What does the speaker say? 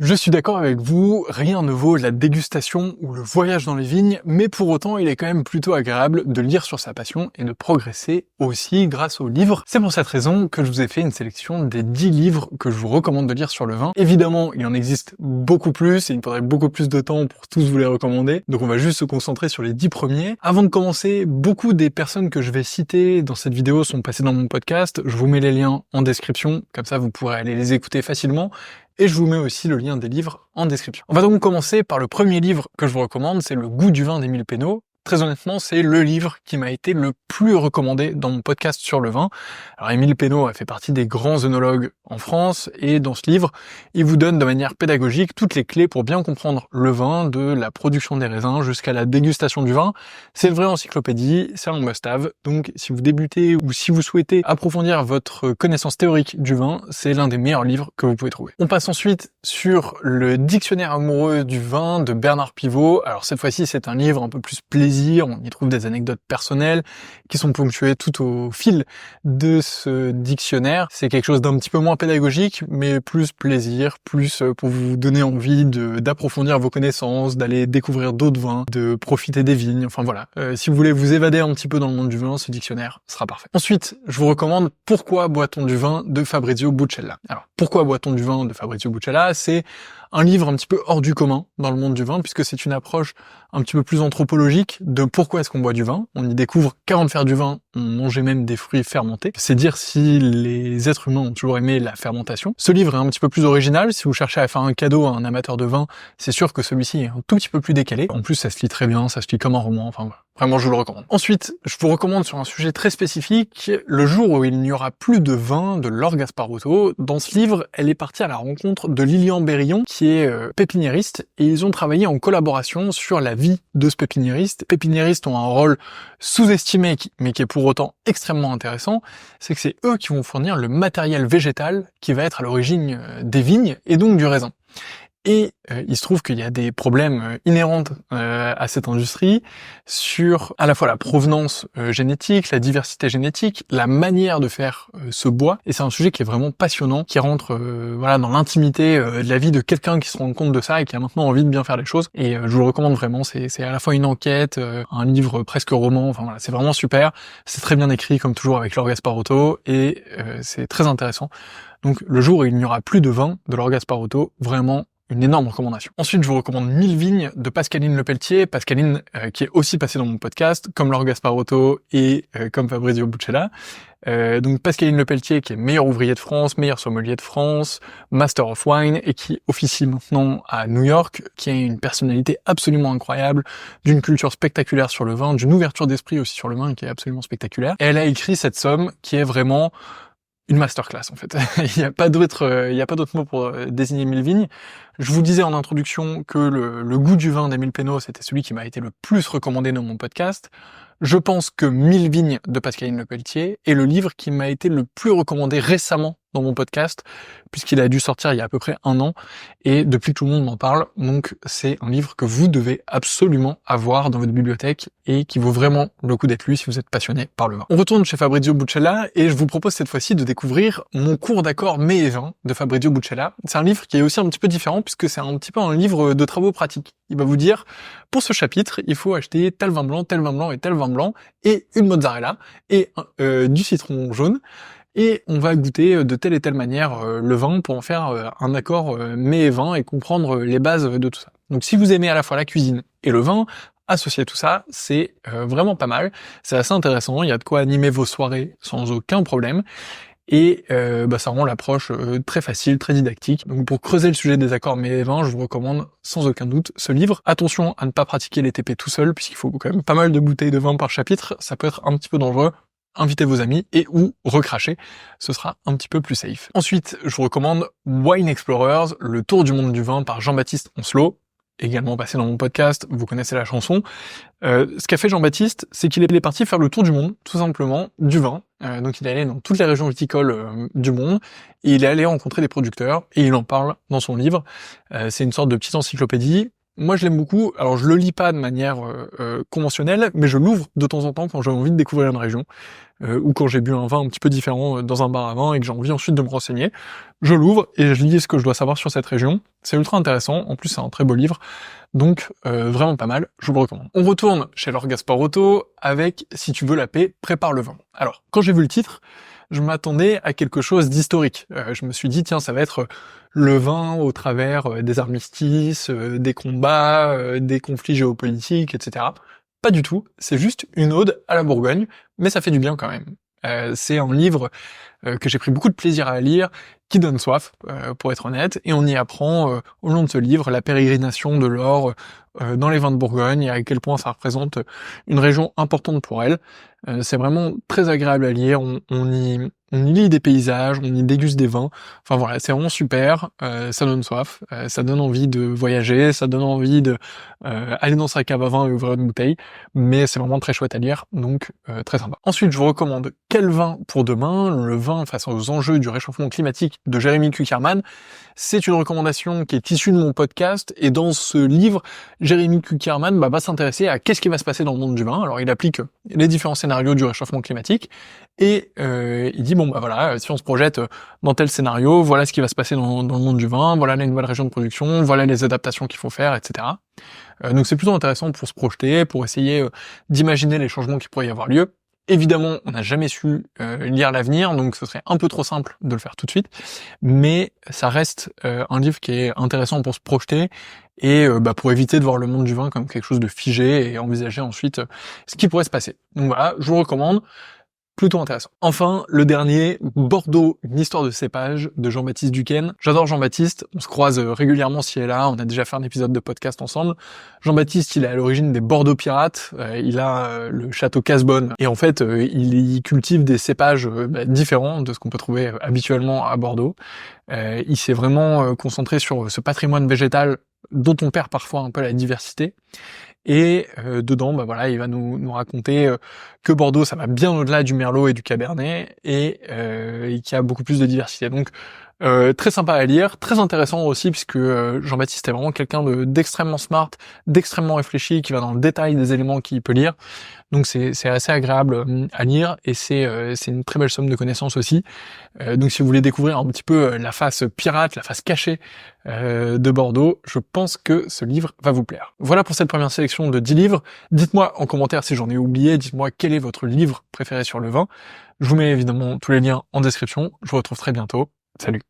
Je suis d'accord avec vous, rien ne vaut la dégustation ou le voyage dans les vignes, mais pour autant il est quand même plutôt agréable de lire sur sa passion et de progresser aussi grâce aux livres. C'est pour cette raison que je vous ai fait une sélection des 10 livres que je vous recommande de lire sur le vin. Évidemment, il en existe beaucoup plus et il me faudrait beaucoup plus de temps pour tous vous les recommander, donc on va juste se concentrer sur les 10 premiers. Avant de commencer, beaucoup des personnes que je vais citer dans cette vidéo sont passées dans mon podcast, je vous mets les liens en description, comme ça vous pourrez aller les écouter facilement. Et je vous mets aussi le lien des livres en description. On va donc commencer par le premier livre que je vous recommande, c'est Le goût du vin d'Émile Peynaud. Très honnêtement, c'est le livre qui m'a été le plus recommandé dans mon podcast sur le vin. Alors Émile Peynaud a fait partie des grands œnologues en France, et dans ce livre, il vous donne de manière pédagogique toutes les clés pour bien comprendre le vin, de la production des raisins jusqu'à la dégustation du vin. C'est une vraie encyclopédie, c'est un must-have, donc si vous débutez ou si vous souhaitez approfondir votre connaissance théorique du vin, c'est l'un des meilleurs livres que vous pouvez trouver. On passe ensuite sur le Dictionnaire amoureux du vin de Bernard Pivot. Alors cette fois-ci, c'est un livre un peu plus plaisir, on y trouve des anecdotes personnelles qui sont ponctuées tout au fil de ce dictionnaire. C'est quelque chose d'un petit peu moins pédagogique, mais plus plaisir, plus pour vous donner envie d'approfondir vos connaissances, d'aller découvrir d'autres vins, de profiter des vignes, enfin voilà. Si vous voulez vous évader un petit peu dans le monde du vin, ce dictionnaire sera parfait. Ensuite, je vous recommande Pourquoi boit-on du vin de Fabrizio Buccella. Alors, Pourquoi boit-on du vin de Fabrizio Buccella, c'est un livre un petit peu hors du commun dans le monde du vin, puisque c'est une approche un petit peu plus anthropologique de pourquoi est-ce qu'on boit du vin. On y découvre qu'avant de faire du vin, on mangeait même des fruits fermentés. C'est dire si les êtres humains ont toujours aimé la fermentation. Ce livre est un petit peu plus original. Si vous cherchez à faire un cadeau à un amateur de vin, c'est sûr que celui-ci est un tout petit peu plus décalé. En plus, ça se lit très bien, ça se lit comme un roman, enfin voilà. Vraiment, je vous le recommande. Ensuite, je vous recommande sur un sujet très spécifique, Le jour où il n'y aura plus de vin de Laure Gasparotto. Dans ce livre, elle est partie à la rencontre de Lilian Bérillon, qui est pépiniériste, et ils ont travaillé en collaboration sur la vie de ce pépiniériste. Les pépiniéristes ont un rôle sous-estimé, mais qui est pour autant extrêmement intéressant, c'est que c'est eux qui vont fournir le matériel végétal qui va être à l'origine des vignes, et donc du raisin. Et il se trouve qu'il y a des problèmes inhérents à cette industrie sur à la fois la provenance génétique, la diversité génétique, la manière de faire ce bois. Et c'est un sujet qui est vraiment passionnant, qui rentre voilà dans l'intimité de la vie de quelqu'un qui se rend compte de ça et qui a maintenant envie de bien faire les choses. Et je vous le recommande vraiment. C'est à la fois une enquête, un livre presque roman. Enfin voilà, c'est vraiment super. C'est très bien écrit comme toujours avec Laure Gasparotto et c'est très intéressant. Donc le jour où il n'y aura plus de vin de Laure Gasparotto, vraiment une énorme recommandation. Ensuite, je vous recommande 1000 vignes de Pascaline Lepelletier. Pascaline, qui est aussi passée dans mon podcast, comme Laure Gasparotto et comme Fabrizio Buccella. Donc Pascaline Lepelletier, qui est meilleur ouvrier de France, meilleur sommelier de France, Master of Wine, et qui officie maintenant à New York, qui a une personnalité absolument incroyable, d'une culture spectaculaire sur le vin, d'une ouverture d'esprit aussi sur le vin qui est absolument spectaculaire. Et elle a écrit cette somme qui est vraiment une masterclass en fait. Il n'y a pas d'autre mot pour désigner 1000 vignes. Je vous disais en introduction que le goût du vin d'Émile Peynaud, c'était celui qui m'a été le plus recommandé dans mon podcast. Je pense que 1000 vignes de Pascaline Lepelletier est le livre qui m'a été le plus recommandé récemment dans mon podcast, puisqu'il a dû sortir il y a à peu près 1 an, et depuis tout le monde m'en parle, donc c'est un livre que vous devez absolument avoir dans votre bibliothèque, et qui vaut vraiment le coup d'être lu si vous êtes passionné par le vin. On retourne chez Fabrizio Buccella, et je vous propose cette fois-ci de découvrir Mon cours d'accord mets et vin de Fabrizio Buccella. C'est un livre qui est aussi un petit peu différent, puisque c'est un petit peu un livre de travaux pratiques. Il va vous dire, pour ce chapitre, il faut acheter tel vin blanc, tel vin blanc et tel vin blanc, et une mozzarella, et du citron jaune, et on va goûter de telle et telle manière le vin pour en faire un accord mets et vin et comprendre les bases de tout ça. Donc si vous aimez à la fois la cuisine et le vin, associer tout ça, c'est vraiment pas mal. C'est assez intéressant, il y a de quoi animer vos soirées sans aucun problème. Et ça rend l'approche très facile, très didactique. Donc pour creuser le sujet des accords mets et vin, je vous recommande sans aucun doute ce livre. Attention à ne pas pratiquer les TP tout seul, puisqu'il faut quand même pas mal de bouteilles de vin par chapitre, ça peut être un petit peu dangereux. Invitez vos amis et ou recracher, ce sera un petit peu plus safe. Ensuite, je vous recommande Wine Explorers, le tour du monde du vin par Jean-Baptiste Oncelot, également passé dans mon podcast, vous connaissez la chanson. Ce qu'a fait Jean-Baptiste, c'est qu'il est parti faire le tour du monde, tout simplement, du vin. Donc il est allé dans toutes les régions viticoles du monde, et il est allé rencontrer des producteurs, et il en parle dans son livre. C'est une sorte de petite encyclopédie. moi je l'aime beaucoup. Alors je le lis pas de manière conventionnelle, mais je l'ouvre de temps en temps quand j'ai envie de découvrir une région, ou quand j'ai bu un vin un petit peu différent dans un bar à vin et que j'ai envie ensuite de me renseigner. Je l'ouvre et je lis ce que je dois savoir sur cette région. C'est ultra intéressant, en plus c'est un très beau livre, donc vraiment pas mal, je vous le recommande. On retourne chez Laure Gasparotto avec Si tu veux la paix, prépare le vin. Alors, quand j'ai vu le titre, je m'attendais à quelque chose d'historique. Je me suis dit, tiens, ça va être le vin au travers des armistices, des combats, des conflits géopolitiques, etc. Pas du tout, c'est juste une ode à la Bourgogne, mais ça fait du bien quand même. C'est un livre que j'ai pris beaucoup de plaisir à lire, qui donne soif, pour être honnête, et on y apprend au long de ce livre la pérégrination de l'or dans les vins de Bourgogne et à quel point ça représente une région importante pour elle. C'est vraiment très agréable à lire, on y lit des paysages, on y déguste des vins, enfin voilà, c'est vraiment super, ça donne soif, ça donne envie de voyager, ça donne envie de aller dans sa cave à vin et ouvrir une bouteille, mais c'est vraiment très chouette à lire, donc très sympa. Ensuite, je vous recommande Quel vin pour demain, le vin face aux enjeux du réchauffement climatique de Jérémy Kuckerman. C'est une recommandation qui est issue de mon podcast, et dans ce livre, Jérémy Kuckerman va s'intéresser à qu'est-ce qui va se passer dans le monde du vin. Alors il applique les différents scénarios du réchauffement climatique, et il dit, bon bah voilà, si on se projette dans tel scénario, voilà ce qui va se passer dans le monde du vin, voilà les nouvelles régions de production, voilà les adaptations qu'il faut faire, etc. Donc c'est plutôt intéressant pour se projeter, pour essayer d'imaginer les changements qui pourraient y avoir lieu. Évidemment, on n'a jamais su lire l'avenir, donc ce serait un peu trop simple de le faire tout de suite, mais ça reste un livre qui est intéressant pour se projeter et pour éviter de voir le monde du vin comme quelque chose de figé et envisager ensuite ce qui pourrait se passer. Donc voilà, je vous recommande. Plutôt intéressant. Enfin, le dernier, Bordeaux, une histoire de cépage, de Jean-Baptiste Duquesne. J'adore Jean-Baptiste, on se croise régulièrement s'il est là, on a déjà fait un épisode de podcast ensemble. Jean-Baptiste, il est à l'origine des Bordeaux Pirates, il a le château Casbonne, et en fait, il y cultive des cépages différents de ce qu'on peut trouver habituellement à Bordeaux. Il s'est vraiment concentré sur ce patrimoine végétal dont on perd parfois un peu la diversité. Et dedans, voilà, il va nous raconter que Bordeaux, ça va bien au-delà du Merlot et du Cabernet, et qu'il y a beaucoup plus de diversité. Donc très sympa à lire, très intéressant aussi, puisque Jean-Baptiste est vraiment quelqu'un d'extrêmement smart, d'extrêmement réfléchi, qui va dans le détail des éléments qu'il peut lire. Donc c'est assez agréable à lire, et c'est une très belle somme de connaissances aussi. Donc si vous voulez découvrir un petit peu la face pirate, la face cachée de Bordeaux, je pense que ce livre va vous plaire. Voilà pour cette première sélection de 10 livres. Dites-moi en commentaire si j'en ai oublié, dites-moi quel est votre livre préféré sur le vin. Je vous mets évidemment tous les liens en description. Je vous retrouve très bientôt. Salut!